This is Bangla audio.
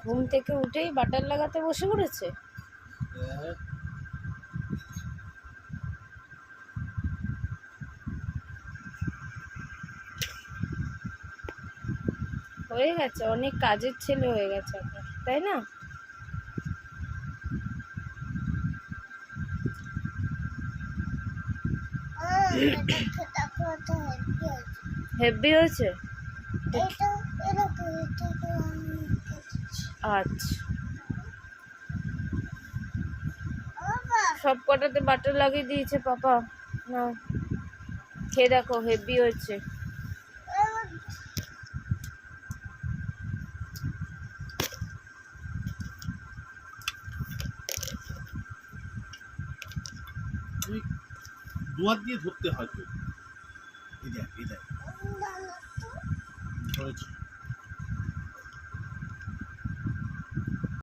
ঘুম থেকে উঠেই বাটার লাগাতে বসে পড়েছে। হয়ে গেছে, অনেক কাজের ছেলে হয়ে গেছে আপনার, তাই না? হেভি হয়েছে। আচ্ছা, সব কটাতে বাটার লাগিয়ে দিয়েছে পাপা। না, খেয়ে দেখো, হেভি হয়েছে। দুহাত দিয়ে ধরতে হয় তো। এই দেখ ধরেছি।